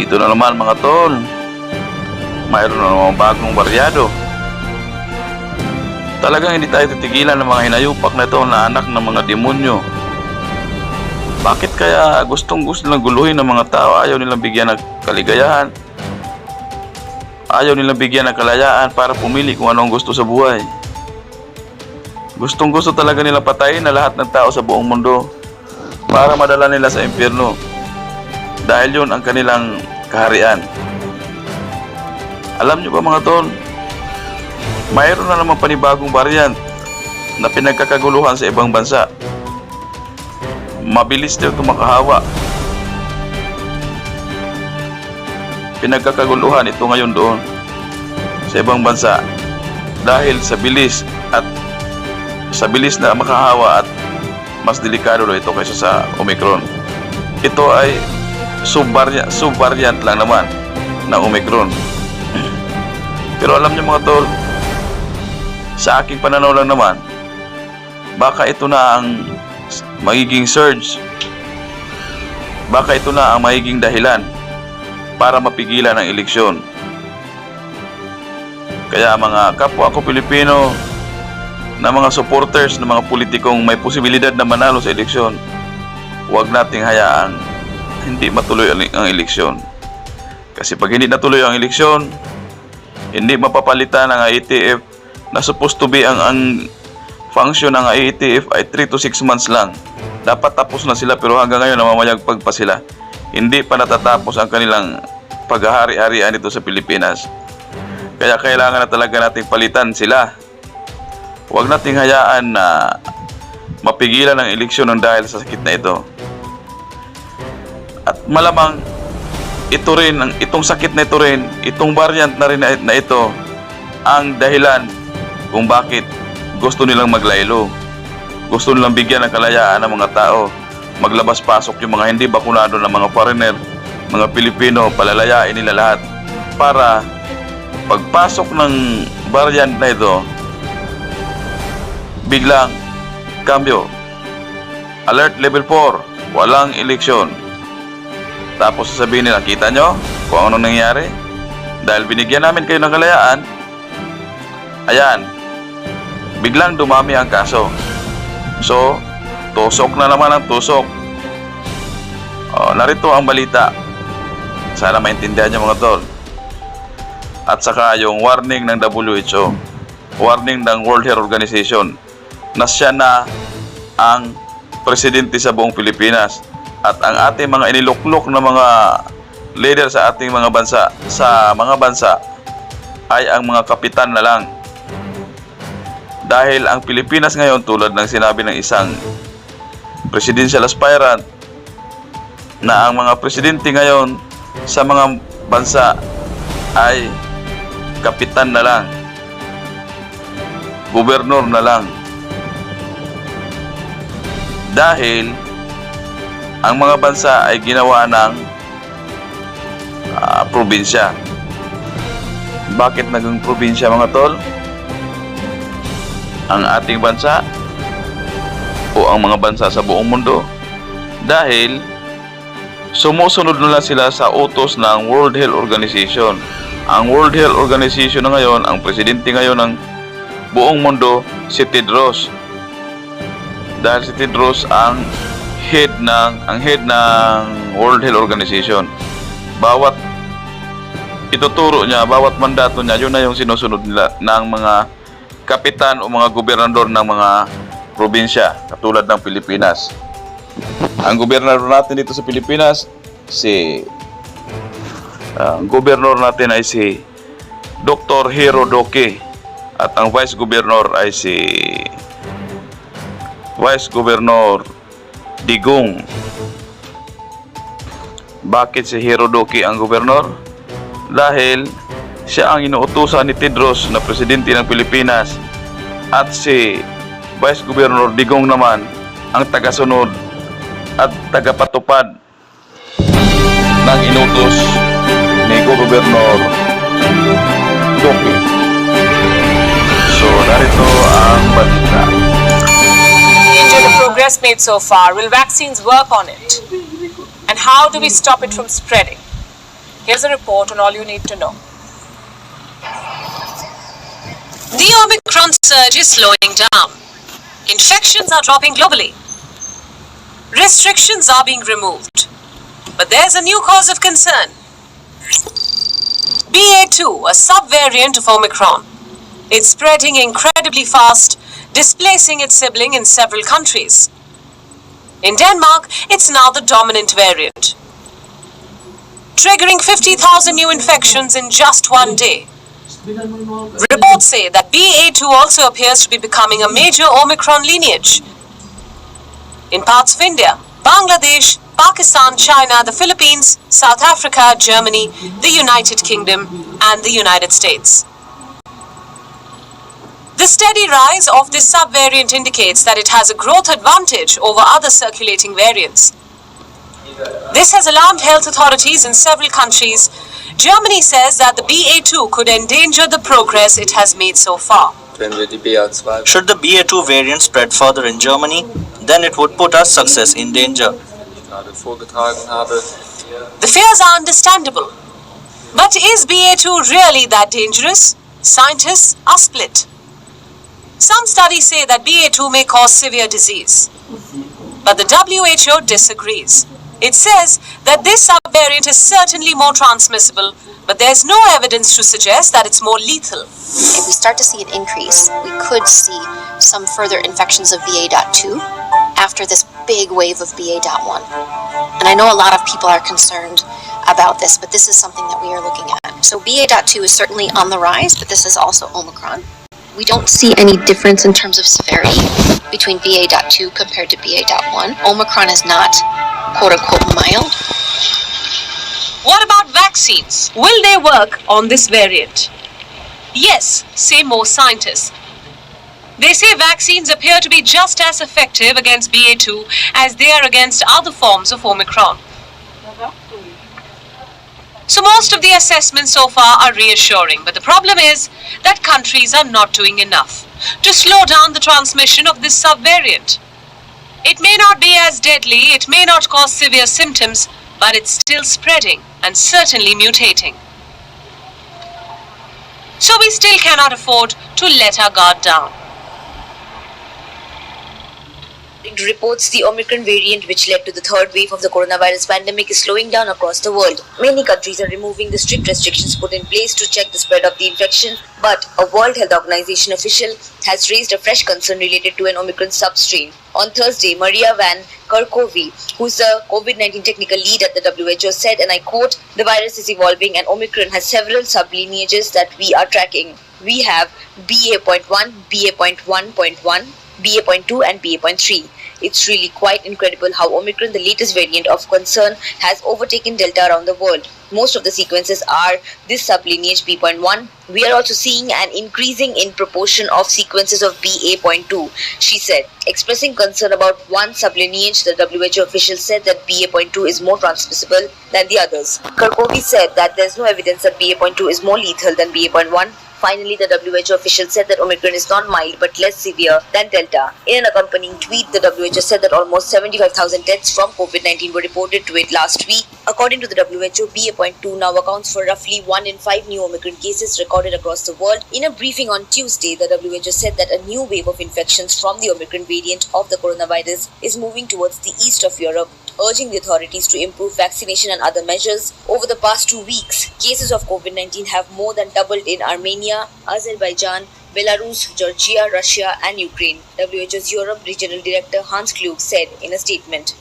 Ito na naman mga tol, mayroon na naman bagong baryado. Talagang hindi tayo titigilan ng mga hinayupak na ito na anak ng mga demonyo. Bakit kaya gusto nilang guluhin ng mga tao? Ayaw nilang bigyan ng kaligayahan, ayaw nilang bigyan ng kalayaan para pumili kung anong gusto sa buhay. Gusto talaga nila patayin na lahat ng tao sa buong mundo para madala nila sa impyerno, dahil yun ang kanilang kaharian. Alam nyo ba mga tol, mayroon na naman panibagong variant na pinagkakaguluhan sa ibang bansa. Mabilis daw ito makahawa. Pinagkakaguluhan ito ngayon doon sa ibang bansa dahil sa bilis na makahawa at mas delikado daw ito kaysa sa Omicron. Ito ay subvariant lang naman ng Omicron. Pero alam niyo mga tol, sa aking pananaw lang naman, baka ito na ang magiging surge. Baka ito na ang magiging dahilan para mapigilan ang eleksyon. Kaya mga kapwa ko Pilipino na mga supporters ng mga politikong may posibilidad na manalo sa eleksyon, huwag nating hayaang hindi matuloy ang eleksyon. Kasi pag hindi natuloy ang eleksyon, hindi mapapalitan ang IETF na supposed to be ang function ng IETF ay 3 to 6 months lang. Dapat tapos na sila pero hanggang ngayon namamayagpag pa sila. Hindi pa natatapos ang kanilang paghahari-harian dito sa Pilipinas. Kaya kailangan na talaga nating palitan sila. Huwag nating hayaan na mapigilan ang eleksyon ng dahil sa sakit na ito. At malamang itong sakit na ito rin, itong variant na rin na ito, ang dahilan kung bakit gusto nilang maglaylo. Gusto nilang bigyan ng kalayaan ng mga tao. Maglabas-pasok yung mga hindi bakunado ng mga foreigner, mga Pilipino, palalayain nila lahat. Para pagpasok ng variant na ito, biglang cambio. Alert level 4, walang eleksyon. Tapos sasabihin nila, kita nyo kung ano nangyari? Dahil binigyan namin kayo ng kalayaan, ayan, biglang dumami ang kaso. So, tusok na naman ang tusok. Narito ang balita. Sana maintindihan nyo mga tol. At saka yung warning ng WHO, warning ng World Health Organization, na siya na ang presidente sa buong Pilipinas. At ang ating mga iniluklok na mga leader sa ating mga bansa ay ang mga kapitan na lang. Dahil ang Pilipinas ngayon, tulad ng sinabi ng isang presidential aspirant, na ang mga presidente ngayon sa mga bansa ay kapitan na lang, gobernador na lang. Dahil ang mga bansa ay ginawa ng probinsya. Bakit naging probinsya mga tol? Ang ating bansa o ang mga bansa sa buong mundo? Dahil sumusunod na lang sila sa utos ng World Health Organization. Ang World Health Organization na ngayon, ang presidente ngayon ng buong mundo, si Tedros. Dahil si Tedros ang head ng World Health Organization. Bawat ituturo niya, bawat mandato niya, yun na yung sinusunod nila ng mga kapitan o mga gobernador ng mga probinsya, katulad ng Pilipinas. Ang gobernador natin dito sa Pilipinas, gobernador natin ay si Dr. Hero Doke, at ang vice governor ay si Vice Governor Digong. Bakit si Hero Doke ang gobernador? Dahil siya ang inuutusan ni Tedros na presidente ng Pilipinas, at si Vice Governor Digong naman ang tagasunod at tagapatupad ng inutos ni Gobernador Doke. So, narito ang balita. The progress made so far, will vaccines work on it? And how do we stop it from spreading? Here's a report on all you need to know. The Omicron surge is slowing down. Infections are dropping globally. Restrictions are being removed. But there's a new cause of concern. BA2, a subvariant of Omicron. It's spreading incredibly fast, displacing its sibling in several countries. In Denmark, it's now the dominant variant, triggering 50,000 new infections in just one day. Reports say that BA2 also appears to be becoming a major Omicron lineage. In parts of India, Bangladesh, Pakistan, China, the Philippines, South Africa, Germany, the United Kingdom, and the United States. The steady rise of this subvariant indicates that it has a growth advantage over other circulating variants. This has alarmed health authorities in several countries. Germany says that the BA2 could endanger the progress it has made so far. Should the BA2 variant spread further in Germany, then it would put our success in danger. The fears are understandable. But is BA2 really that dangerous? Scientists are split. Some studies say that BA2 may cause severe disease. But the WHO disagrees. It says that this subvariant is certainly more transmissible, but there's no evidence to suggest that it's more lethal. If we start to see an increase, we could see some further infections of BA.2 after this big wave of BA.1. And I know a lot of people are concerned about this, but this is something that we are looking at. So BA.2 is certainly on the rise, but this is also Omicron. We don't see any difference in terms of severity between BA.2 compared to BA.1. Omicron is not quote-unquote mild. What about vaccines? Will they work on this variant? Yes, say more scientists. They say vaccines appear to be just as effective against BA2 as they are against other forms of Omicron. So most of the assessments so far are reassuring, but the problem is that countries are not doing enough to slow down the transmission of this subvariant. It may not be as deadly, it may not cause severe symptoms, but it's still spreading and certainly mutating. So we still cannot afford to let our guard down. Reports the Omicron variant, which led to the third wave of the coronavirus pandemic, is slowing down across the world. Many countries are removing the strict restrictions put in place to check the spread of the infection, but a World Health Organization official has raised a fresh concern related to an Omicron substrain. On Thursday, Maria Van Kerkhove, who's the COVID-19 technical lead at the WHO, said, and I quote, "The virus is evolving and Omicron has several sublineages that we are tracking. We have BA.1, BA.1.1, BA.2 and BA.3. It's really quite incredible how Omicron, the latest variant of concern, has overtaken Delta around the world. Most of the sequences are this sublineage B.1. We are also seeing an increasing in proportion of sequences of BA.2, she said. Expressing concern about one sublineage, the WHO official said that BA.2 is more transmissible than the others. Kerkhove said that there's no evidence that BA.2 is more lethal than BA.1. Finally, the WHO official said that Omicron is not mild but less severe than Delta. In an accompanying tweet, the WHO said that almost 75,000 deaths from COVID-19 were reported to it last week. According to the WHO, BA.2 now accounts for roughly 1 in 5 new Omicron cases recorded across the world. In a briefing on Tuesday, the WHO said that a new wave of infections from the Omicron variant of the coronavirus is moving towards the east of Europe, urging the authorities to improve vaccination and other measures. Over the past 2 weeks, cases of COVID-19 have more than doubled in Armenia, Azerbaijan, Belarus, Georgia, Russia and Ukraine, WHO's Europe Regional Director Hans Klug said in a statement.